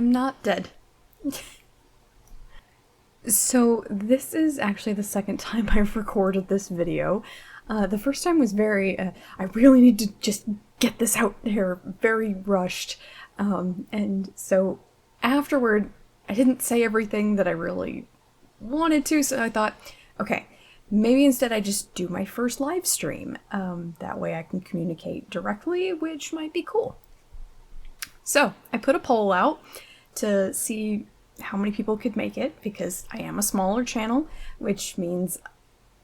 am not dead. So this is actually the second time I've recorded this video. The first time was I really need to just get this out there, very rushed. And so afterward, I didn't say everything that I really wanted to, so I thought, okay, maybe instead I just do my first live stream. That way I can communicate directly, which might be cool. So I put a poll out to see how many people could make it, because I am a smaller channel, which means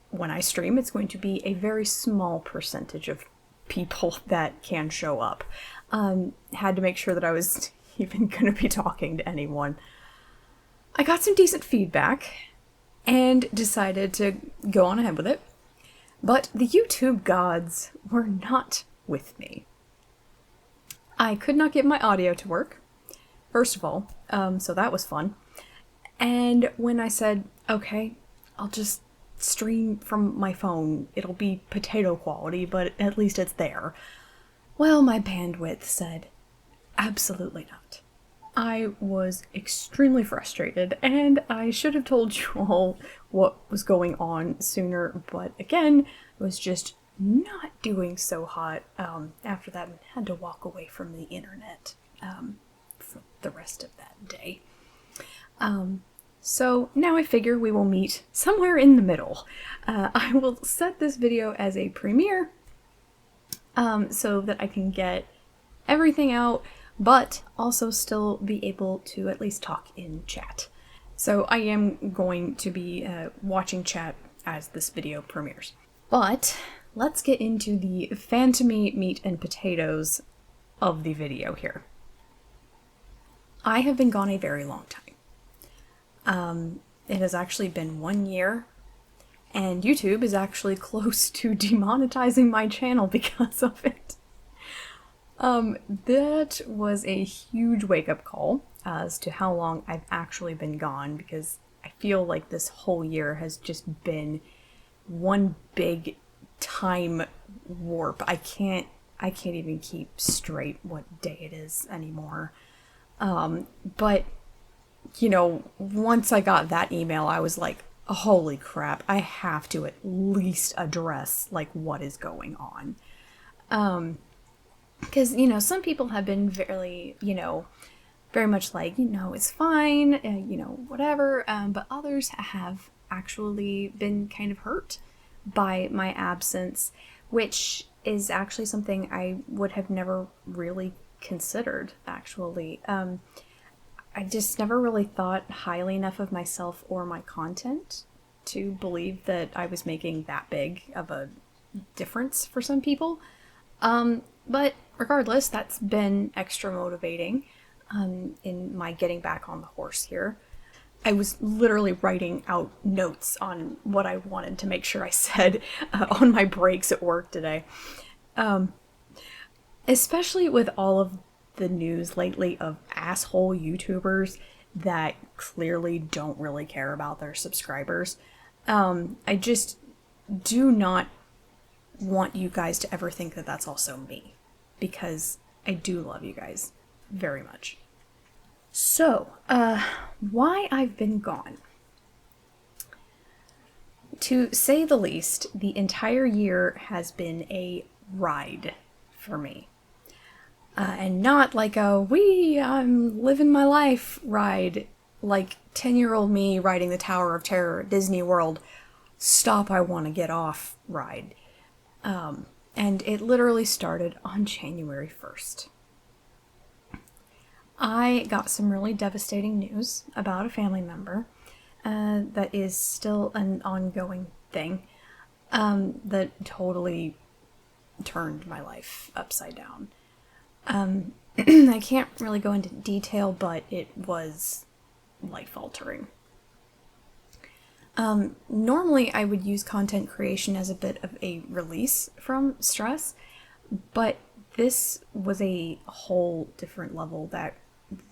when I stream, it's going to be a very small percentage of people that can show up. Had to make sure that I was even going to be talking to anyone. I got some decent feedback and decided to go on ahead with it, but the YouTube gods were not with me. I could not get my audio to work, first of all, so that was fun. And when I said, okay, I'll just stream from my phone, it'll be potato quality, but at least it's there. Well, my bandwidth said, absolutely not. I was extremely frustrated, and I should have told you all what was going on sooner, but again, I was just not doing so hot after that, and had to walk away from the internet for the rest of that day. So now I figure we will meet somewhere in the middle. I will set this video as a premiere so that I can get everything out, but also still be able to at least talk in chat. So I am going to be watching chat as this video premieres. But let's get into the phantomy meat and potatoes of the video here. I have been gone a very long time. It has actually been 1 year, and YouTube is actually close to demonetizing my channel because of it. That was a huge wake-up call as to how long I've actually been gone, because I feel like this whole year has just been one big time warp. I can't even keep straight what day it is anymore. But you know, once I got that email, I was like, holy crap, I have to at least address like what is going on. Because, you know, some people have been very much like, it's fine, whatever. But others have actually been kind of hurt by my absence, which is actually something I would have never really considered, actually. I just never really thought highly enough of myself or my content to believe that I was making that big of a difference for some people. But regardless, that's been extra motivating in my getting back on the horse here. I was literally writing out notes on what I wanted to make sure I said on my breaks at work today. Especially with all of the news lately of asshole YouTubers that clearly don't really care about their subscribers. I just do not want you guys to ever think that that's also me, because I do love you guys very much. So, why I've been gone? To say the least, the entire year has been a ride for me. And not like I'm living my life ride, like 10-year-old me riding the Tower of Terror at Disney World, stop, I want to get off ride. And it literally started on January 1st. I got some really devastating news about a family member that is still an ongoing thing that totally turned my life upside down. I can't really go into detail, but it was life-altering. Normally I would use content creation as a bit of a release from stress, but this was a whole different level that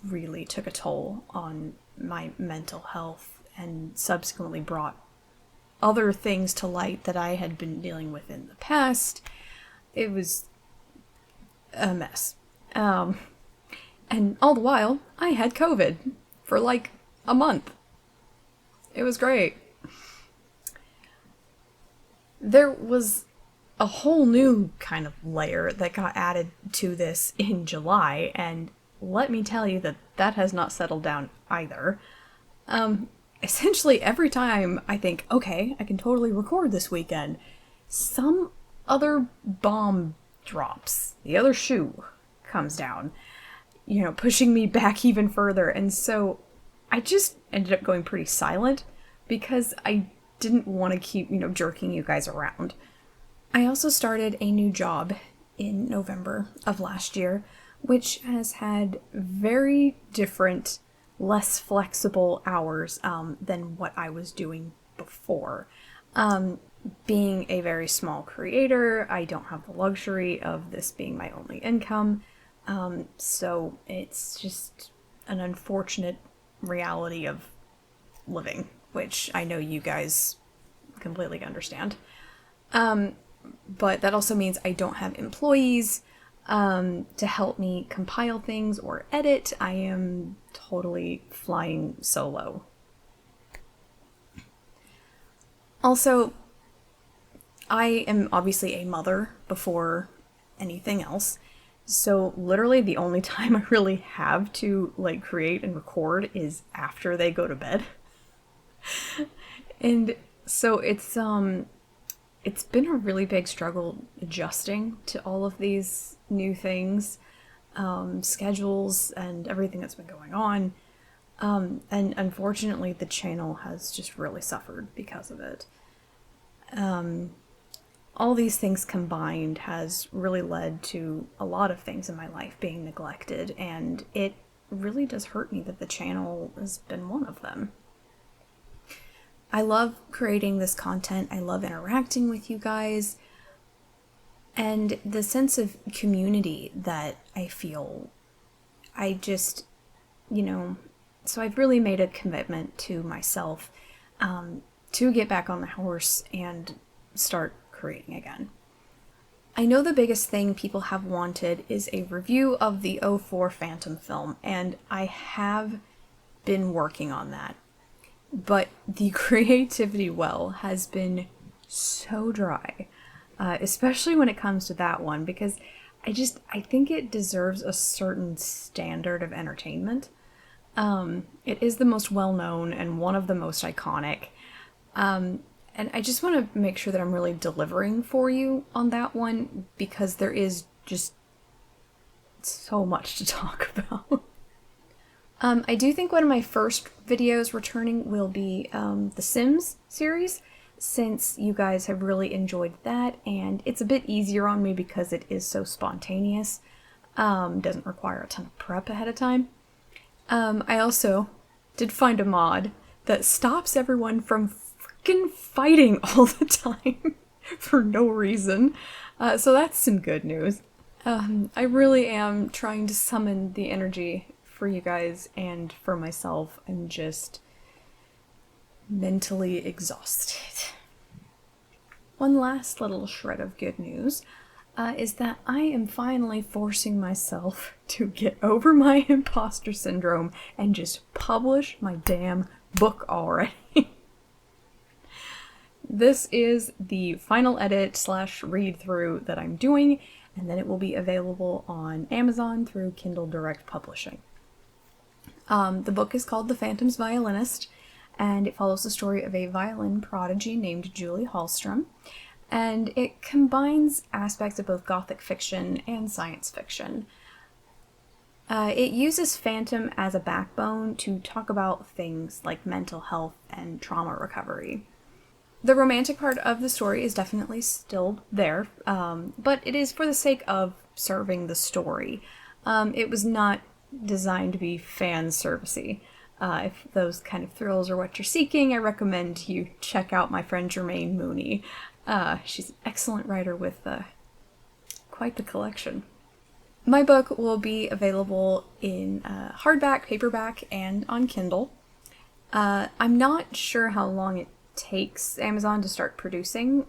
really took a toll on my mental health and subsequently brought other things to light that I had been dealing with in the past. It was a mess. And all the while, I had COVID for like a month. It was great. There was a whole new kind of layer that got added to this in July, and let me tell you that that has not settled down either. Essentially, every time I think, okay, I can totally record this weekend, some other bomb drops. The other shoe comes down, pushing me back even further. And so I just ended up going pretty silent because I didn't want to keep, jerking you guys around. I also started a new job in November of last year, which has had very different, less flexible hours than what I was doing before. Being a very small creator, I don't have the luxury of this being my only income, so it's just an unfortunate reality of living, which I know you guys completely understand. But that also means I don't have employees to help me compile things or edit. I am totally flying solo. Also, I am obviously a mother before anything else, so literally the only time I really have to create and record is after they go to bed. And so it's been a really big struggle adjusting to all of these new things, schedules and everything that's been going on. And unfortunately, the channel has just really suffered because of it. All these things combined has really led to a lot of things in my life being neglected, and it really does hurt me that the channel has been one of them. I love creating this content. I love interacting with you guys. And the sense of community that I feel, I just, so I've really made a commitment to myself to get back on the horse and start creating again. I know the biggest thing people have wanted is a review of the '04 Phantom film, and I have been working on that. But the creativity well has been so dry, especially when it comes to that one, because I think it deserves a certain standard of entertainment. It is the most well-known and one of the most iconic. And I just want to make sure that I'm really delivering for you on that one, because there is just so much to talk about. I do think one of my first videos returning will be the Sims series, since you guys have really enjoyed that, and it's a bit easier on me because it is so spontaneous. Doesn't require a ton of prep ahead of time. I also did find a mod that stops everyone from freaking fighting all the time for no reason. So that's some good news. I really am trying to summon the energy for you guys and for myself. I'm just mentally exhausted. One last little shred of good news is that I am finally forcing myself to get over my imposter syndrome and just publish my damn book already. This is the final edit / read through that I'm doing, and then it will be available on Amazon through Kindle Direct Publishing. The book is called The Phantom's Violinist, and it follows the story of a violin prodigy named Julie Hallstrom, and it combines aspects of both Gothic fiction and science fiction. It uses Phantom as a backbone to talk about things like mental health and trauma recovery. The romantic part of the story is definitely still there, but it is for the sake of serving the story. It was not designed to be fan servicey. If those kind of thrills are what you're seeking, I recommend you check out my friend Jermaine Mooney. She's an excellent writer with quite the collection. My book will be available in hardback, paperback, and on Kindle. I'm not sure how long it takes Amazon to start producing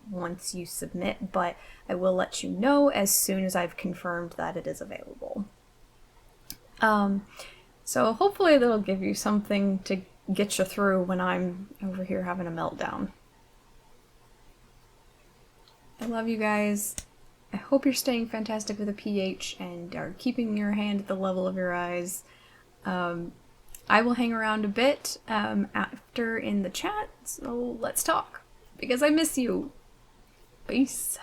once you submit, but I will let you know as soon as I've confirmed that it is available. So hopefully that'll give you something to get you through when I'm over here having a meltdown. I love you guys. I hope you're staying fantastic with a pH and are keeping your hand at the level of your eyes. I will hang around a bit after in the chat, so let's talk. Because I miss you. Peace.